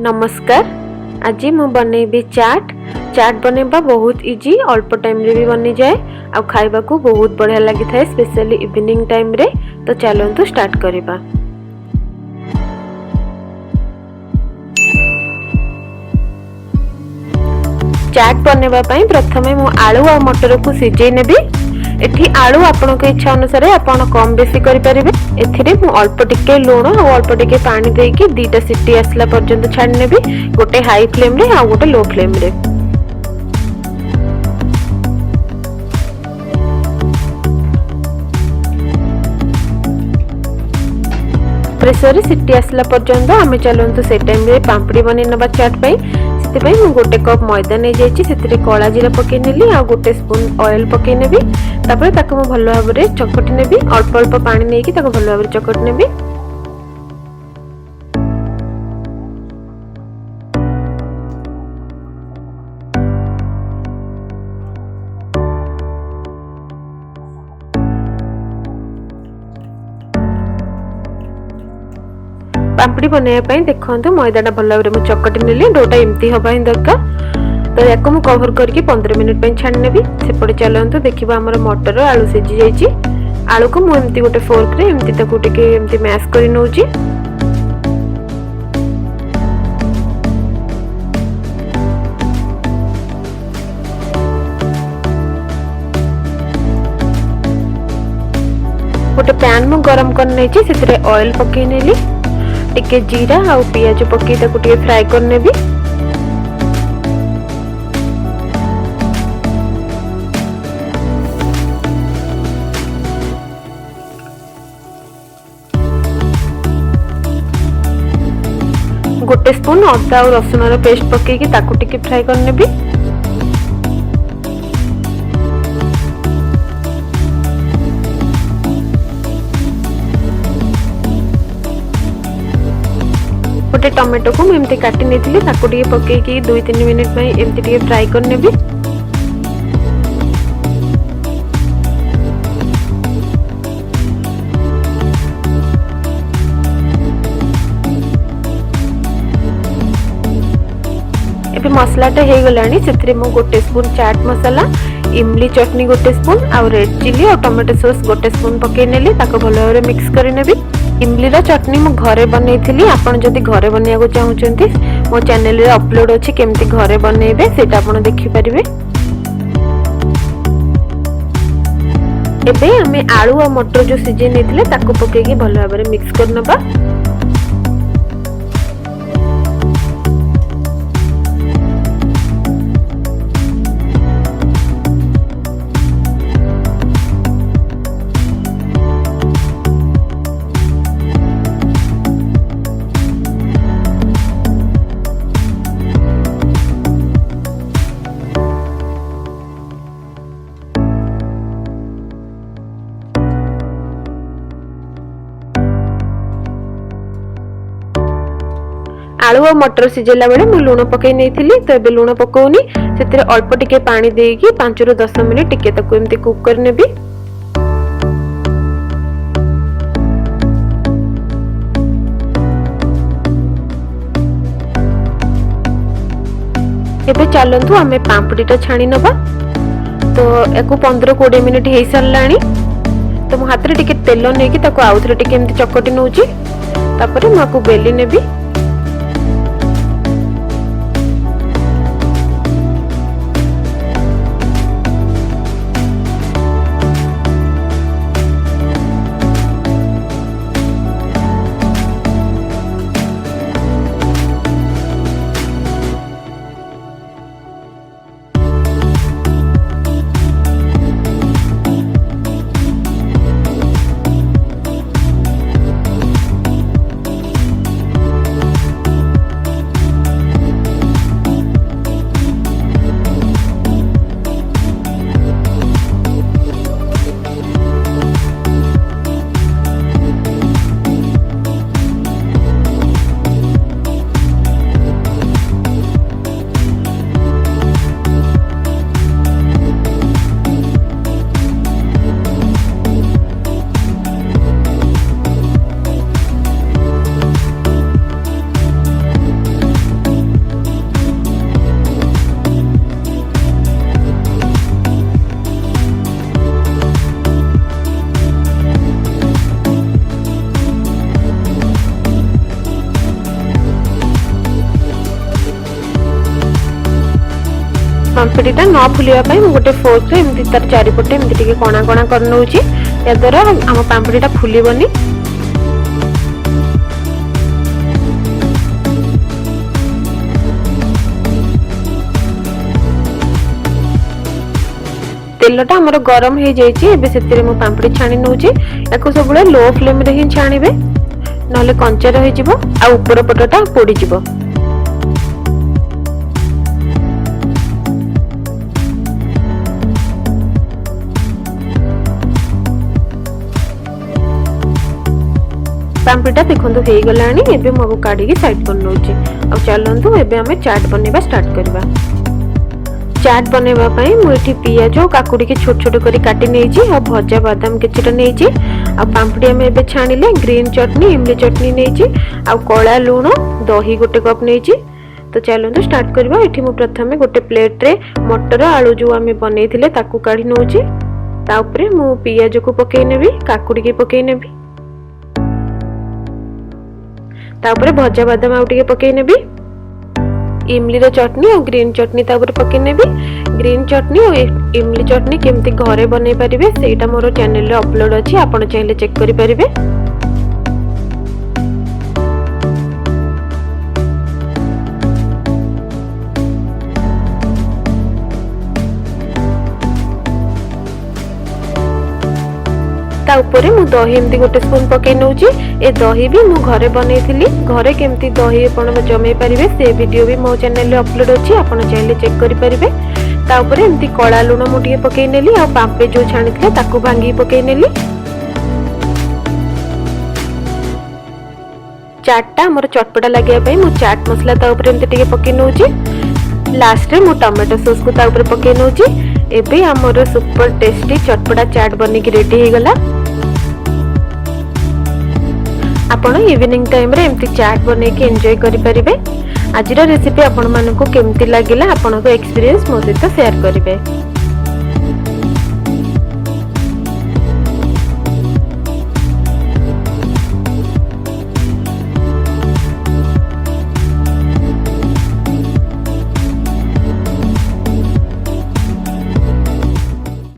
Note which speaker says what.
Speaker 1: नमस्कार। आज मु बनैबी चाट। चाट बनैबा बहुत इजी, अल्प टाइम रे भी बनी जाए आ खाइबा को बहुत बढ़िया लगी थाए, स्पेशली इवनिंग टाइम रे। तो चलंतु स्टार्ट करिबा। चाट बनैबा पई प्रथमे मु आलू आ मटर को सिझै नेबी। एठी आलू आपन के इच्छा अनुसार आपन कम बेसी करि परिबे। एथिरे मु अल्प टिके लूण और अल्प टिके पानी देकी दीटा सीटी आसला पर्यंत छाड़ नेबी, गोटे हाई फ्लेम रे आ गोटे लो फ्लेम रे। प्रेशर रे सीटी आसला पर्यंत आमे चलंतु से टाइम रे पापड़ी बनै नबा चाट पई। सेते मु गोटे कप मैदा नै जायछि, सेते कला जीरा पकै नेली आ गोटे स्पून ऑयल पकै नेबी। तापर ताको मु भलो भाबरे चकटी नेबी, अल्प अल्प पानी नेकी ताको भलो भाबरे चकटी नेबी। पापड़ी बनाया पई देखंतु मैदाटा भलो भाबरे मु चकटी नेली, डोटा एम्ति हबा ही दरकार। तो याको मु कवर करके 15 मिनिट पई छाड़ नेबी। सेपटे चलंतु देखिबा हमर मटर आलू सिझी जायछि। आलू को मु एम्ति गोटे फोर्क रे एम्ति ताको टिके एम्ति मैश करि नउछि। गोटे पैन मु गरम कर नेछि, सेतरे ऑयल पकै नेली, टिके जीरा आ पियाज पकै ताको टिके फ्राई कर नेबी। गोटे स्पून अदा और रसुन रो पेस्ट पकेकी ताको टिके फ्राई कर नेबी। गोटे टमाटो को एमती काटी नेथिली, ताको टिके पकेकी 2-3 मिनिट पई एमती टिके फ्राई कर नेबी। एबे मसलाटा हे गलानी, सेथरे मु गोटे स्पून चाट मसाला, इमली चटनी गोटे स्पून आ रेड चिली और टोमेटो सॉस गोटे स्पून पके नेली, ताको भलो भाबरे मिक्स करि नेबी। इमली रा चटनी मु घरे बनैथिली, आपण जदी घरे बनिया को चाहुचंती मो चैनल रे अपलोड अछि केमती घरे बनैबे, सेटा आपण देखि परिबे। एबे हमें आलू और मटर जो सिझे नेथिले ताको पकेकी भलो भाबरे मिक्स कर नबा। आलू और मटर सिझेला बेले मु लूण पकई नेथिली, तो एबे लूण पकोनी, सेतिरे अल्प टिके पानी देकी 5 ରୁ 10 मिनिट टिके ताको एमती कुक कर नेबी। एबे चलंतु हमें पापड़ीटा छाणी नबा। तो एको 15-20 मिनिट हे सरलाणी। तो मु हाथ रे टिके तेल नेकी ताको आउथरे टिके एमती चकटी नउची, तापरे मु आकु बेली नेबी। पापड़ीटा न फुलिया पाई मु गोटे फोर्क रे एमती तार चारिपटे एमती टिके कणा कणा कर नउची या द्वारा हम पापड़ीटा फुलिबनी। तेलटा हमर गरम हो जाइए एबे सेतिरे मु पापड़ी छाणी नउची। याको सब लो फ्लेम रे ही छाणीबे नहले कंचा रही जिवो आ ऊपर पटटा पोड़ी जिवो। पापड़ीटा देखंतु हे गलानी एबे मु काढी के साइड कर नउची। आ चलंतु एबे हमें चाट बनेबा स्टार्ट करबा। चाट बनेबा पई मु एठी पियाज और काकुड़ी के छोट छोट करी काटी नेची और भजा बादाम किछटा नेची। आ पापड़ी हम एबे छाणिले ग्रीन चटनी इमली चटनी नेची आ कोला लूण दही गोटे कप नेची। तो चलंतु स्टार्ट करबा। एठी मु प्रथमे गोटे प्लेट रे मटर आलू जो आमे बनेइथिले ताकू काढी नउची। ता ऊपर मु पियाज को पकेइ नेबी काकुड़ी के पकेइ नेबी ता ऊपर भजा बादाम आउ टिके पकेइ नेबी। इमली रो चटनी और ग्रीन चटनी ता ऊपर पकेइ नेबी। ग्रीन चटनी और इमली चटनी केमती घरे बनै परिबे सेटा मोर चैनल रे अपलोड अछि आपण चाहिले चेक करि परिबे। ता ऊपर मु दही एमती गोटे स्पून पकेइ नउची। ए दही भी मु घरे बनेइथिली। घरे केमती दही आपण जमै परिबे से वीडियो भी मो चैनल रे अपलोड अछि आपण चाहिले चेक करि परिबे। ता ऊपर एमती कोला लूण मु टिके पकेइ नेली आ पापड़ी जो छाणिथिले ताकू भांगी पकेइ नेली। चाटटा हमर चटपटा लागिया पई मु चाट मसला ता ऊपर एमती टिके पकेइ नउची। लास्ट रे मु टोमेटो सॉस को ता ऊपर पकेइ नउची। एबे हमर सुपर टेस्टी चटपटा चाट बनी के रेडी हे गला। आपण इवनिंग टाइम रे एमती चाट बने के एंजॉय करि परिबे। आजिरा रेसिपी आपण मानको केमती लागिला आपण को एक्सपीरियंस मो सहित शेयर करिवे।